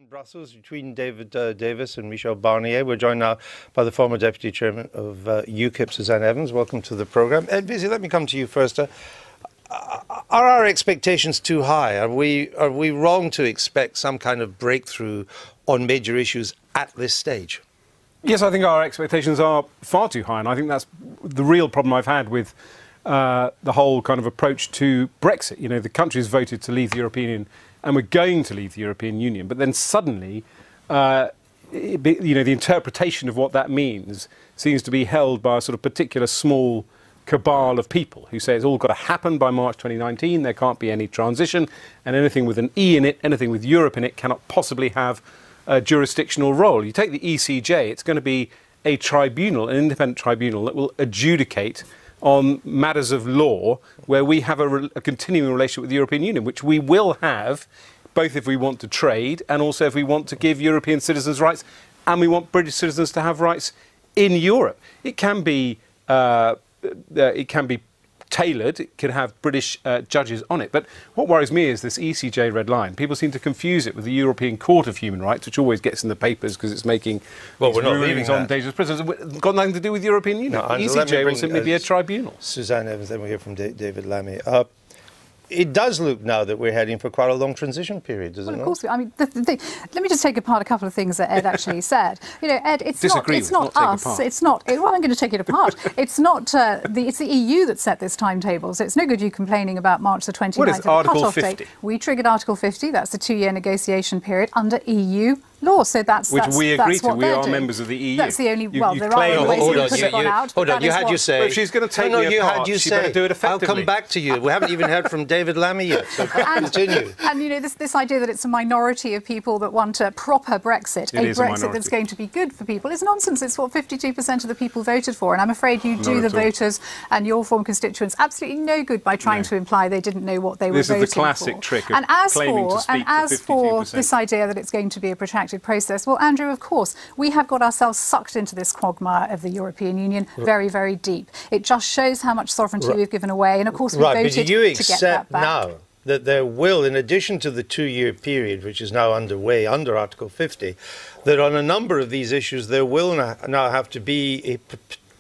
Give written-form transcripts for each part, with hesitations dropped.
Brussels between David Davis and Michel Barnier. We're joined now by the former Deputy Chairman of UKIP, Suzanne Evans. Welcome to the programme. Ed Visy, let me come to you first. Are our expectations too high? Are we wrong to expect some kind of breakthrough on major issues at this stage? Yes, I think our expectations are far too high, and I think that's the real problem I've had with the whole kind of approach to Brexit. You know, the country's voted to leave the European Union, and we're going to leave the European Union, but then suddenly, the interpretation of what that means seems to be held by a sort of particular small cabal of people who say it's all got to happen by March 2019, there can't be any transition, and anything with an E in it, anything with Europe in it, cannot possibly have a jurisdictional role. You take the ECJ, it's going to be a tribunal, an independent tribunal that will adjudicate on matters of law where we have a continuing relationship with the European Union, which we will have both if we want to trade and also if we want to give European citizens rights and we want British citizens to have rights in Europe. It can be tailored, it can have British judges on it. But what worries me is this ECJ red line. People seem to confuse it with the European Court of Human Rights, which always gets in the papers because it's making rulings on dangerous prisoners. It's got nothing to do with the European Union. No, the ECJ will simply be a tribunal. Suzanne Evans, then we'll hear from David Lammy. It does look now that we're heading for quite a long transition period, doesn't it? Of course. I mean, let me just take apart a couple of things that Ed actually said. You know, Ed, it's not us. It's not. Well, I'm going to take it apart. It's not. It's the EU that set this timetable. So it's no good you complaining about March the 29th. What is Article 50? Date. We triggered Article 50. That's the 2-year negotiation period under EU law. So that's which we agree to. We are members of the EU. That's the only. Well, there are ways you put it out. Hold on. You had your say. If she's going to take me apart, she's going to do it effectively. I'll come back to you. We haven't even heard from David Lammy yet. So continue. And you know, this idea that it's a minority of people that want a proper Brexit, a Brexit that's going to be good for people, is nonsense. It's what 52% of the people voted for, and I'm afraid you do the voters and your former constituents absolutely no good by trying to imply they didn't know what they were voting for. This is the classic trick of claiming to speak for 52%. For this idea that it's going to be a protracted process, well, Andrew, of course, we have got ourselves sucked into this quagmire of the European Union very, very deep. It just shows how much sovereignty we've given away, and of course we voted to get that back. But do you accept now that there will, in addition to the 2-year period, which is now underway under Article 50, that on a number of these issues there will now have to be a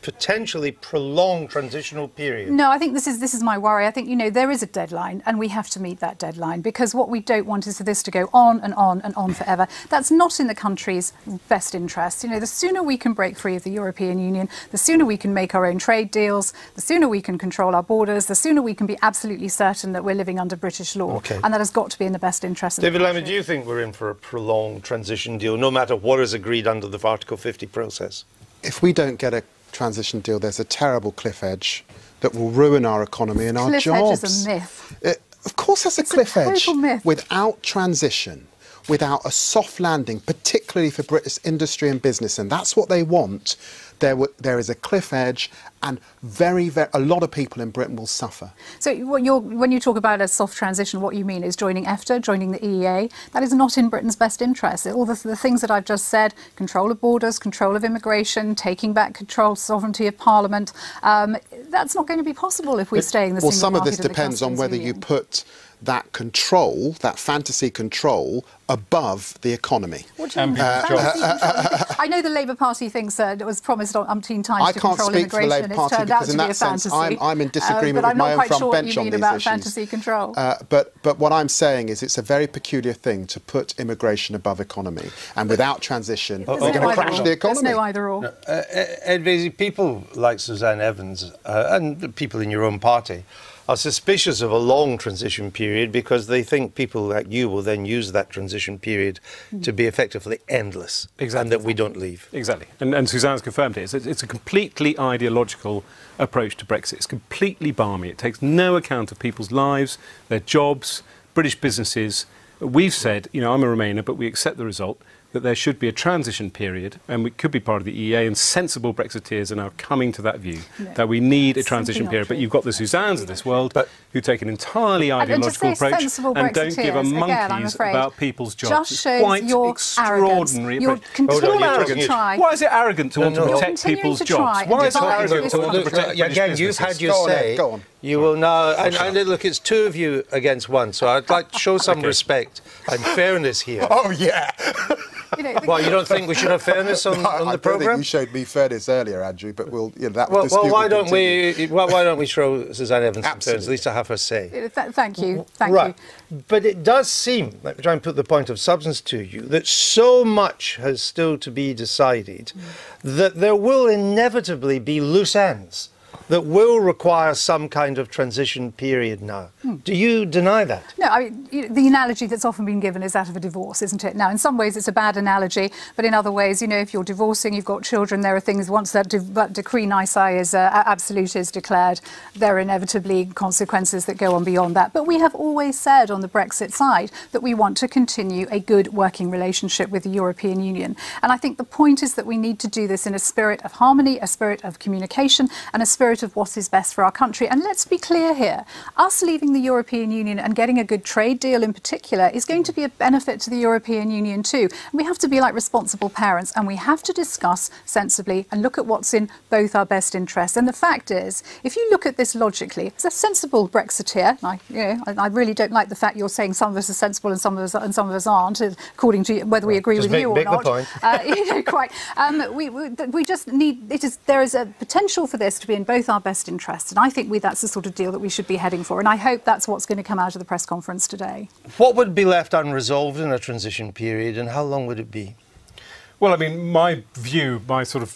potentially prolonged transitional period? No, I think this is my worry. I think, you know, there is a deadline and we have to meet that deadline, because what we don't want is for this to go on and on and on forever. That's not in the country's best interest. You know, the sooner we can break free of the European Union, the sooner we can make our own trade deals, the sooner we can control our borders, the sooner we can be absolutely certain that we're living under British law. Okay. And that has got to be in the best interest of David the country. Lammy, do you think we're in for a prolonged transition deal, no matter what is agreed under the Article 50 process? If we don't get a transition deal, there's a terrible cliff edge that will ruin our economy and our jobs. Cliff edge is a myth. Of course there's a cliff edge. Total myth. Without transition, without a soft landing, particularly for British industry and business, and that's what they want, there is a cliff edge, and a lot of people in Britain will suffer. So when you talk about a soft transition, what you mean is joining EFTA, joining the EEA. That is not in Britain's best interest. All the things that I've just said, control of borders, control of immigration, taking back control, sovereignty of Parliament, that's not going to be possible if we stay in the single market. Well, some of this depends on whether you put that control, that fantasy control, above the economy. What do you mean? I know the Labour Party thinks it was promised umpteen times to control immigration, and it's turned out to be a fantasy. I'm in disagreement with my own front bench on these issues. But I'm not quite sure what you mean about fantasy control. But what I'm saying is it's a very peculiar thing to put immigration above economy, and without transition, we're going to crash the economy. There's no either or. Ed Visy, people like Suzanne Evans and people in your own party are suspicious of a long transition period because they think people like you will then use that transition period to be effectively endless. Exactly. And that we don't leave. Exactly. And Suzanne's confirmed it. It's a completely ideological approach to Brexit. It's completely balmy. It takes no account of people's lives, their jobs, British businesses. We've said, you know, I'm a Remainer, but we accept the result. that there should be a transition period, and we could be part of the EEA, and sensible Brexiteers are now coming to that view, that we need a transition period. But you've got the Suzannes of this world who take an entirely ideological approach and don't give a monkey's about people's jobs. Just shows your extraordinary arrogance. You're continuing to try. Why is it arrogant to want to protect people's jobs? Why is it arrogant to want to protect British Again, you've businesses? had your say. Go on. You will now, and look, it's two of you against one, so I'd like to show some respect and fairness here. Oh, yeah. Well, you don't think we should have fairness on the I don't programme? think you showed me fairness earlier, Andrew, but we'll, that Well, dispute why will don't continue. why don't we show Suzanne Evans some fairness, Absolutely. at least to have her say? Thank you. Thank Right. you. But it does seem, let me try and put the point of substance to you, that so much has still to be decided that there will inevitably be loose ends that will require some kind of transition period now. Do you deny that? No, I mean, the analogy that's often been given is that of a divorce, isn't it? Now, in some ways it's a bad analogy, but in other ways, if you're divorcing, you've got children, there are things, once that decree nisi is absolute is declared, there are inevitably consequences that go on beyond that. But we have always said on the Brexit side that we want to continue a good working relationship with the European Union. And I think the point is that we need to do this in a spirit of harmony, a spirit of communication, and a spirit of what is best for our country. And let's be clear here, us leaving the European Union and getting a good trade deal in particular is going to be a benefit to the European Union too. And we have to be like responsible parents, and we have to discuss sensibly and look at what's in both our best interests. And the fact is, if you look at this logically, as a sensible Brexiteer, I really don't like the fact you're saying some of us are sensible and some of us aren't, according to whether we agree with you or not. Quite. We just need. There is a potential for this to be in both our best interests, and I think that's the sort of deal that we should be heading for, and I hope that's what's going to come out of the press conference today. What would be left unresolved in a transition period, and how long would it be? Well, I mean, my view, my sort of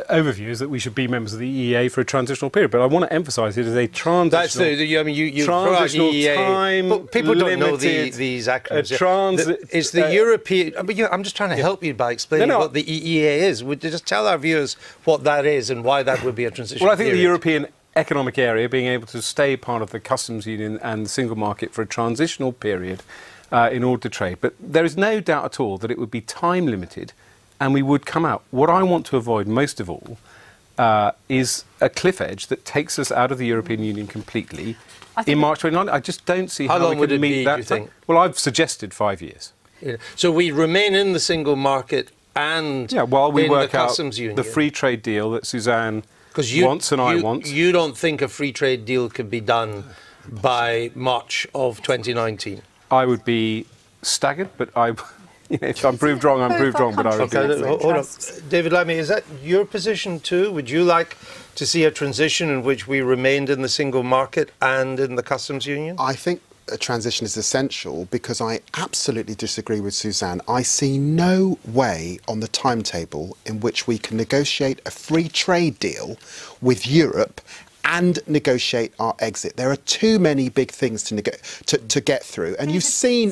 overview is that we should be members of the EEA for a transitional period. But I want to emphasise it as a transitional. That's you transitional EEA, time. but people don't know limited, these acronyms. It's the European. I'm just trying to help you by explaining what the EEA is. Would you just tell our viewers what that is and why that would be a transition? Well, I think period? the European economic area being able to stay part of the customs union and the single market for a transitional period in order to trade. But there is no doubt at all that it would be time limited and we would come out. What I want to avoid most of all is a cliff edge that takes us out of the European Union completely in March 2029. I just don't see how we could meet that. Do you think? Well, I've suggested 5 years. Yeah. So we remain in the single market and while we in work the out customs union. The free trade deal that Suzanne wants and I want. You don't think a free trade deal could be done by March of 2019? I would be staggered, but if I'm proved wrong, I'm proved wrong, but I would be. Hold on. David Lammy, is that your position too? Would you like to see a transition in which we remained in the single market and in the customs union? I think a transition is essential because I absolutely disagree with Suzanne. I see no way on the timetable in which we can negotiate a free trade deal with Europe and negotiate our exit. There are too many big things to get through, and you've seen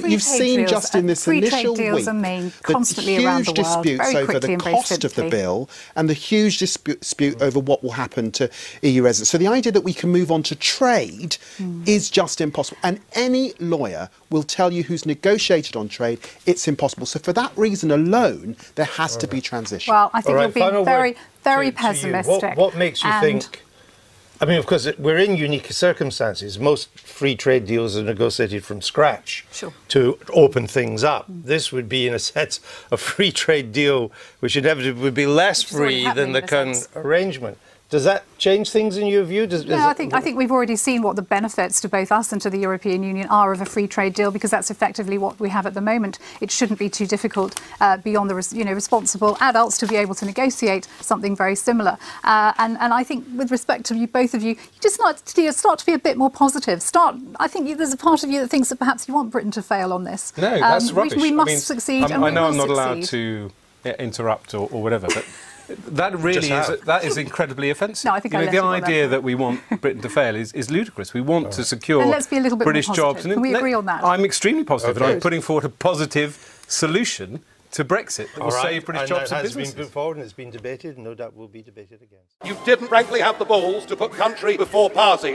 just in this initial week the huge disputes over the cost of the bill and the huge dispute over what will happen to EU residents. So the idea that we can move on to trade is just impossible, and any lawyer will tell you who's negotiated on trade, it's impossible. So for that reason alone, there has to be transition. Well, I think you're being very, very pessimistic. What makes you think? I mean, of course, we're in unique circumstances. Most free trade deals are negotiated from scratch to open things up. This would be, in a sense, a free trade deal which inevitably would be less free than the current arrangement. Does that change things in your view? I think we've already seen what the benefits to both us and to the European Union are of a free trade deal, because that's effectively what we have at the moment. It shouldn't be too difficult beyond the responsible adults to be able to negotiate something very similar. And I think with respect to you, both of you, just start to be a bit more positive. I think there's a part of you that thinks that perhaps you want Britain to fail on this. No, that's rubbish. We must succeed. I know I'm not allowed to interrupt or whatever, but that really is incredibly offensive. No, I think the idea that we want Britain to fail is ludicrous. We want to secure British jobs. Can we agree on that? I'm extremely positive, and I'm putting forward a positive solution to Brexit that will save British jobs and businesses. It has been put forward and it's been debated, and no doubt will be debated again. You didn't frankly have the balls to put country before party.